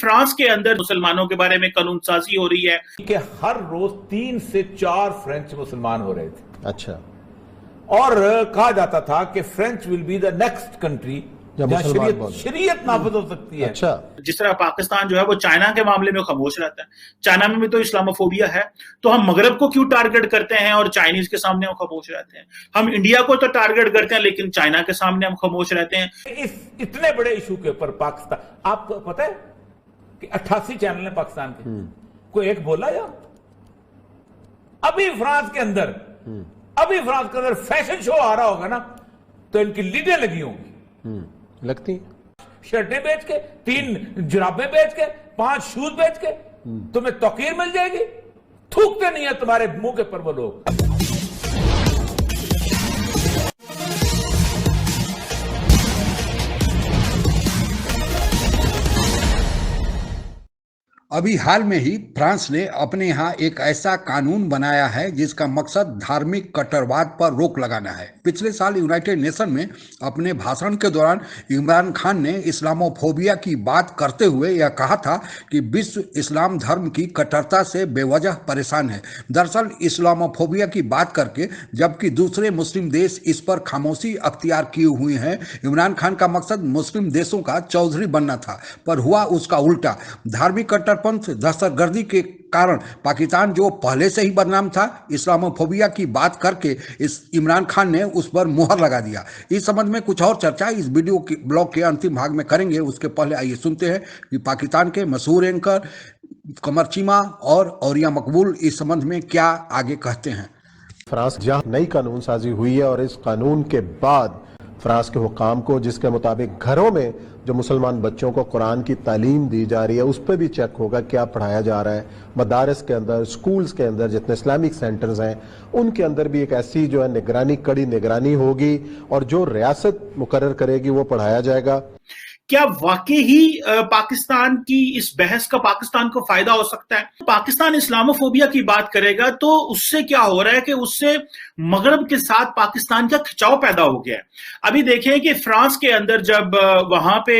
France के अंदर मुसलमानों के बारे में कानून साजी हो रही है कि हर रोज 3 से 4 फ्रेंच मुसलमान हो रहे थे। अच्छा। और कहा जाता था कि French will be the next country जहां शरीयत नाफिज हो सकती है। अच्छा। जिस तरह पाकिस्तान जो है वो चाइना के मामले में खामोश रहता है, चाइना में भी तो इस्लामोफोबिया है, तो हम मगरब को क्यों टारगेट करते हैं और चाइनीज के सामने हम खामोश रहते हैं? हम इंडिया को तो टारगेट करते हैं लेकिन चाइना के सामने हम खामोश रहते हैं। इस इतने बड़े इशू के ऊपर पाकिस्तान, आपको पता है कि 88 चैनल है पाकिस्तान के, कोई एक बोला या अभी फ्रांस के अंदर फैशन शो आ रहा होगा ना तो इनकी लीडें लगी होंगी, लगती शर्टें बेच के, 3 जुराबें बेच के, 5 शूज बेच के तुम्हें तौकीर मिल जाएगी। थूकते नहीं है तुम्हारे मुंह के पर वो लोग। अभी हाल में ही फ्रांस ने अपने यहाँ एक ऐसा कानून बनाया है जिसका मकसद धार्मिक कट्टरवाद पर रोक लगाना है। पिछले साल यूनाइटेड नेशन में अपने भाषण के दौरान इमरान खान ने इस्लामोफोबिया की बात करते हुए यह कहा था कि विश्व इस्लाम धर्म की कट्टरता से बेवजह परेशान है। दरअसल इस्लामोफोबिया की बात करके जबकि दूसरे मुस्लिम देश इस पर खामोशी अख्तियार किए हुए हैं, इमरान खान का मकसद मुस्लिम देशों का चौधरी बनना था, पर हुआ उसका उल्टा। धार्मिक कट्टरपंथ, दहशतगर्दी के कारण पाकिस्तान जो पहले से ही बदनाम था, इस्लामोफोबिया की बात करके इमरान खान ने उस पर मुहर लगा दिया। इस संबंध में कुछ और चर्चा इस वीडियो के ब्लॉग के अंतिम भाग में करेंगे। उसके पहले आइए सुनते हैं कि पाकिस्तान के मशहूर एंकर कमर चीमा और औरिया मकबूल इस संबंध में क्या आगे कहते हैं। फ्रांस जहां नई कानून साजी हुई है और इस कानून के बाद फ्रांस के हुकाम को, जिसके मुताबिक घरों में जो मुसलमान बच्चों को कुरान की तालीम दी जा रही है उस पर भी चेक होगा क्या पढ़ाया जा रहा है। मदारस के अंदर, स्कूल्स के अंदर जितने इस्लामिक सेंटर्स हैं उनके अंदर भी एक ऐसी जो है निगरानी, कड़ी निगरानी होगी और जो रियासत मुकर्रर करेगी वो पढ़ाया जाएगा। क्या वाकई ही पाकिस्तान की इस बहस का पाकिस्तान को फायदा हो सकता है? पाकिस्तान इस्लामोफोबिया की बात करेगा तो उससे क्या हो रहा है कि उससे मगरब के साथ पाकिस्तान का खिंचाव पैदा हो गया है। अभी देखें कि फ्रांस के अंदर जब वहां पे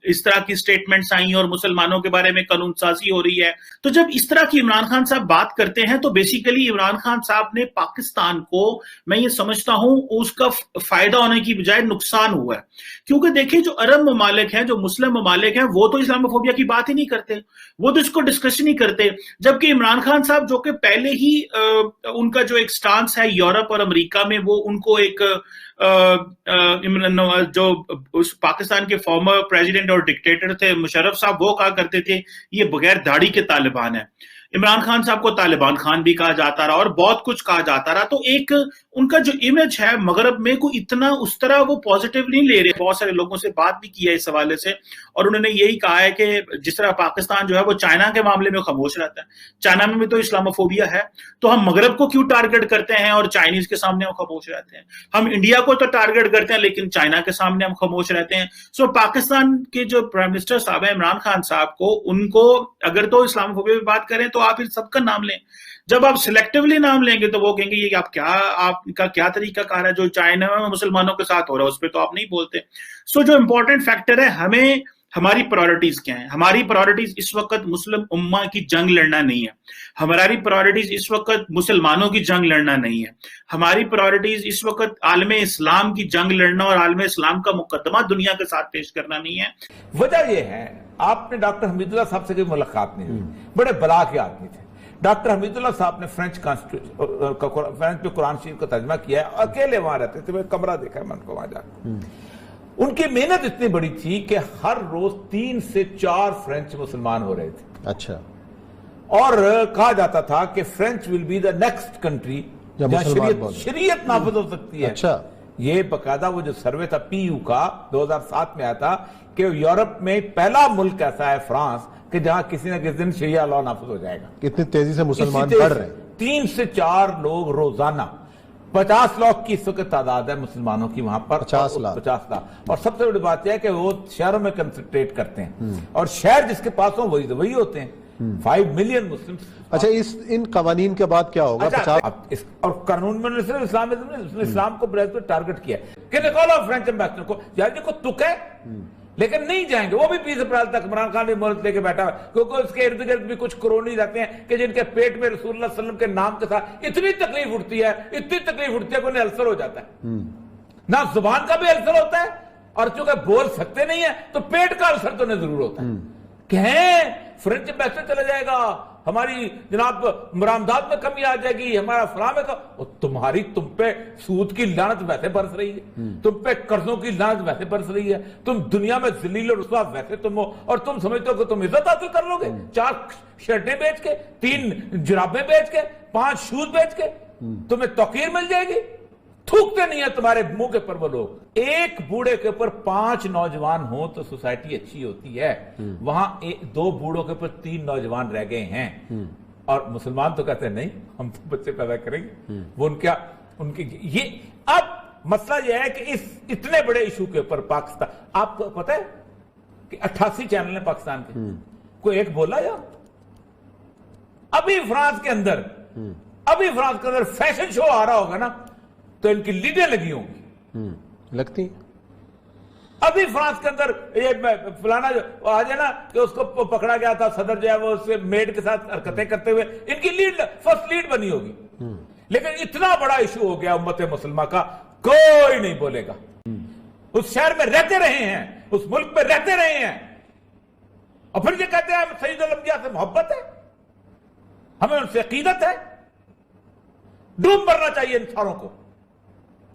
इस तरह की स्टेटमेंट्स आई और मुसलमानों के बारे में कानून साजी हो रही है, तो जब इस तरह की इमरान खान साहब बात करते हैं तो बेसिकली इमरान खान साहब ने पाकिस्तान को, मैं ये समझता हूं, उसका फायदा होने की बजाय नुकसान हुआ है। क्योंकि देखिए जो अरब ममालिक हैं, जो मुस्लिम ममालिक हैं, वो तो इस्लामोफोबिया की बात ही नहीं करते, वो तो इसको डिस्कस ही नहीं करते। जबकि इमरान खान साहब जो कि पहले ही उनका जो एक स्टांस है यूरोप और अमेरिका में, वो उनको एक जो उस पाकिस्तान के फॉर्मर प्रेसिडेंट और डिक्टेटर थे मुशर्रफ साहब, वो कहा करते थे ये बगैर दाढ़ी के तालिबान है। इमरान खान साहब को तालिबान खान भी कहा जाता रहा और बहुत कुछ कहा जाता रहा। तो एक उनका जो इमेज है मगरब में को इतना उस तरह वो पॉजिटिव नहीं ले रहे। बहुत सारे लोगों से बात भी की है इस हवाले से और उन्होंने यही कहा है कि जिस तरह पाकिस्तान जो है वो चाइना के मामले में खामोश रहता है, चाइना में भी तो इस्लामोफोबिया है, तो हम मगरब को क्यों टारगेट करते हैं और चाइनीज के सामने हम खामोश रहते हैं? हम इंडिया को तो टारगेट करते हैं लेकिन चाइना के सामने हम खामोश रहते हैं। सो पाकिस्तान के जो प्राइम मिनिस्टर साहब है इमरान खान साहब को, उनको अगर तो इस्लामोफोबिया की बात करें तो आप इन सबका नाम लें। जब आप सिलेक्टिवली नाम लेंगे तो वो कहेंगे ये आपका क्या तरीका कार है, जो चाइना में मुसलमानों के साथ हो रहा है उस पर तो आप नहीं बोलते। सो जो इंपॉर्टेंट फैक्टर है, हमें हमारी प्रायोरिटीज क्या है? हमारी प्रायोरिटीज इस वक्त मुस्लिम उम्मा की जंग लड़ना नहीं है। हमारी प्रायोरिटीज इस वक्त मुसलमानों की जंग लड़ना नहीं है। हमारी प्रायोरिटीज इस वक्त आलमे इस्लाम की जंग लड़ना और आलमे इस्लाम का मुकदमा दुनिया के साथ पेश करना नहीं है। वजह यह है, आपने डॉक्टर हमीदुल्लाह साहब से कोई मुलाकात नहीं हुई, बड़े बला के आदमी थे। डॉक्टर हमीदुल्लाह साहब ने फ्रेंच में कुरान शरीफ का तर्जमा किया है, अकेले वहां रहते थे, मैं कमरा देखा है, मैं उनको वहां जाकर। उनकी मेहनत इतनी बड़ी थी कि हर रोज 3 से 4 फ्रेंच मुसलमान हो रहे थे। अच्छा। और कहा जाता था कि French will be the next country जहां शरीयत नाफिज हो सकती है। अच्छा। ये बकायदा वो जो सर्वे था पीयू का 2007 में आया था कि यूरोप में पहला मुल्क ऐसा है फ्रांस कि जहां किसी न किसी दिन शरिया लॉ नाफिज हो जाएगा। कितनी तेजी से मुसलमान बढ़ रहे हैं। 3 से 4 लोग रोजाना, 50 लाख की इस वक्त तादाद है मुसलमानों की वहां पर। 50 लाख। और सबसे बड़ी बात यह है कि वो शहरों में कंसंट्रेट करते हैं और शहर जिसके पास हो वही होते हैं। 5 मिलियन मुस्लिम। अच्छा, इन कवानीन के बाद क्या होगा? अच्छा, और कानून में सिर्फ इस्लामिज्म ने इस्लाम को टारगेट किया कि निकालो फ्रेंच एम्बेसडर को। यार देखो तुक है लेकिन नहीं जाएंगे। वो भी 20 अप्रैल तक इमरान खान भी मोहलत लेके बैठा है, क्योंकि उसके इर्द गिर्द भी कुछ क्रोनी रहते हैं कि जिनके पेट में रसूलुल्लाह सल्लल्लाहु अलैहि वसल्लम के नाम के साथ इतनी तकलीफ उठती है कि उन्हें अल्सर हो जाता है। ना जुबान का भी अल्सर होता है, और चूंकि बोल सकते नहीं है तो पेट का अल्सर तो उन्हें जरूर होता है। कहें फ्रेंच पैसे चला जाएगा, हमारी जनाब बरामदात में कमी आ जाएगी, हमारा फलां में तुम्हारी तुम पे सूद की लानत वैसे बरस रही है, तुम पे कर्जों की लानत वैसे बरस रही है, तुम दुनिया में जलील और रुसवा वैसे तुम हो, और तुम समझते हो कि तुम इज्जत हासिल कर लोगे 4 शर्टें बेच के, 3 जुराबें बेच के, 5 शूज बेच के तुम्हें तौकीर मिल जाएगी। थूकते नहीं है तुम्हारे मुंह के ऊपर वो लोग। एक बूढ़े के ऊपर 5 नौजवान हो तो सोसाइटी अच्छी होती है, वहां 2 बूढ़ों के ऊपर 3 नौजवान रह गए हैं, और मुसलमान तो कहते हैं नहीं हम तो बच्चे पैदा करेंगे। वो उनके ये अब मसला यह है कि इस इतने बड़े इशू के ऊपर पाकिस्तान, आपको पता है कि 88 चैनल है पाकिस्तान के, कोई एक बोला या अभी फ्रांस के अंदर फैशन शो आ रहा होगा ना तो इनकी लीडें लगी होंगी, लगती। अभी फ्रांस के अंदर ये फलाना जो आज है ना कि उसको पकड़ा गया था सदर जो है वो उससे मेड के साथ हरकतें करते हुए, इनकी फर्स्ट लीड बनी होगी। लेकिन इतना बड़ा इशू हो गया उम्मत मुसलमान का, कोई नहीं बोलेगा। उस शहर में रहते रहे हैं, उस मुल्क में रहते रहे हैं, और फिर ये कहते हैं सैयदुल अंबिया से मोहब्बत है, हमें उनसे अकीदत है। डूब मरना चाहिए इंसानों को।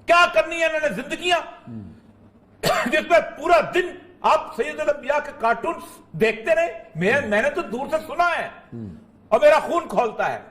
क्या करनी है इन्होंने जिंदगियां जिसमें पूरा दिन आप सैयदुल अंबिया के कार्टून देखते रहे। मैंने तो दूर से सुना है और मेरा खून खौलता है।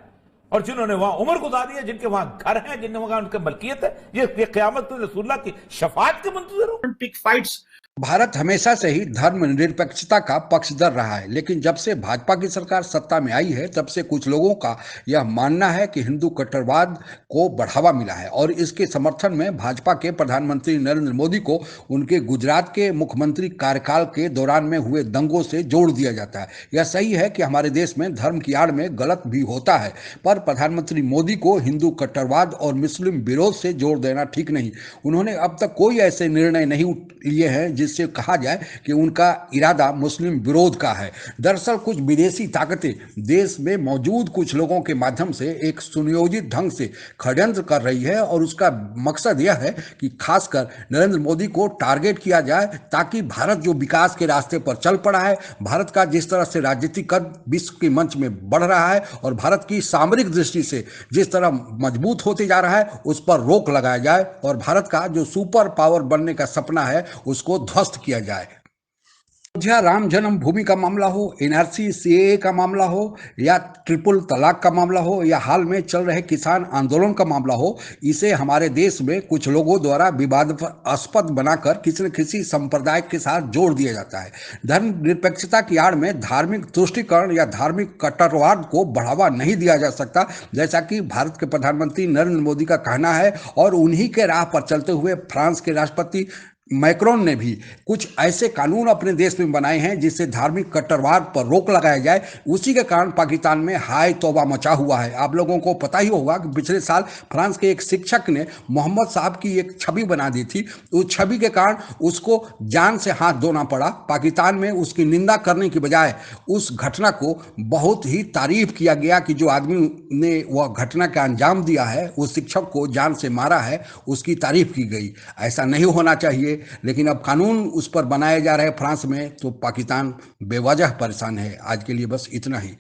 और जिन्होंने वहां उम्र गुजारी है, जिनके वहां घर हैं, जिनके वहां उनकी मलकियत है, ये क़यामत रसूलुल्लाह की शफाअत के मुंतज़िर हो। Pick fights. भारत हमेशा से ही धर्मनिरपेक्षता का पक्षधर रहा है, लेकिन जब से भाजपा की सरकार सत्ता में आई है तब से कुछ लोगों का यह मानना है कि हिंदू कट्टरवाद को बढ़ावा मिला है, और इसके समर्थन में भाजपा के प्रधानमंत्री नरेंद्र मोदी को उनके गुजरात के मुख्यमंत्री कार्यकाल के दौरान में हुए दंगों से जोड़ दिया जाता है। यह सही है कि हमारे देश में धर्म की आड़ में गलत भी होता है, पर प्रधानमंत्री मोदी को हिंदू कट्टरवाद और मुस्लिम विरोध से जोड़ देना ठीक नहीं। उन्होंने अब तक कोई ऐसे निर्णय नहीं लिए हैं जिससे कहा जाए कि उनका इरादा मुस्लिम विरोध का है। दरअसल कुछ विदेशी ताकतें देश में मौजूद कुछ लोगों के माध्यम से एक सुनियोजित ढंग से षड्यंत्र कर रही है, और उसका मकसद यह है कि खासकर नरेंद्र मोदी को टारगेट किया जाए, ताकि भारत जो विकास के रास्ते पर चल पड़ा है, भारत का जिस तरह से राजनीतिक कद विश्व के मंच में बढ़ रहा है और भारत की सामरिक दृष्टि से जिस तरह मजबूत होते जा रहा है, उस पर रोक लगाया जाए और भारत का जो सुपर पावर बनने का सपना है उसको ध्वस्त किया जाए। अयोध्या राम जन्मभूमि का मामला हो, एनआरसी सीएए का मामला हो, या ट्रिपल तलाक का मामला हो, या हाल में चल रहे किसान आंदोलन का मामला हो, इसे हमारे देश में कुछ लोगों द्वारा विवादास्पद बनाकर किसी न किसी संप्रदाय के साथ जोड़ दिया जाता है। धर्मनिरपेक्षता की आड़ में धार्मिक तुष्टीकरण या धार्मिक कट्टरवाद को बढ़ावा नहीं दिया जा सकता, जैसा कि भारत के प्रधानमंत्री नरेंद्र मोदी का कहना है, और उन्हीं के राह पर चलते हुए फ्रांस के राष्ट्रपति मैक्रोन ने भी कुछ ऐसे कानून अपने देश में बनाए हैं जिससे धार्मिक कट्टरवाद पर रोक लगाया जाए। उसी के कारण पाकिस्तान में हाय तौबा मचा हुआ है। आप लोगों को पता ही होगा कि पिछले साल फ्रांस के एक शिक्षक ने मोहम्मद साहब की एक छवि बना दी थी। उस छवि के कारण उसको जान से हाथ धोना पड़ा। पाकिस्तान में उसकी निंदा करने की बजाय उस घटना को बहुत ही तारीफ किया गया कि जो आदमी ने वह घटना का अंजाम दिया है, उस शिक्षक को जान से मारा है, उसकी तारीफ की गई। ऐसा नहीं होना चाहिए, लेकिन अब कानून उस पर बनाए जा रहे हैं फ्रांस में, तो पाकिस्तान बेवजह परेशान है। आज के लिए बस इतना ही।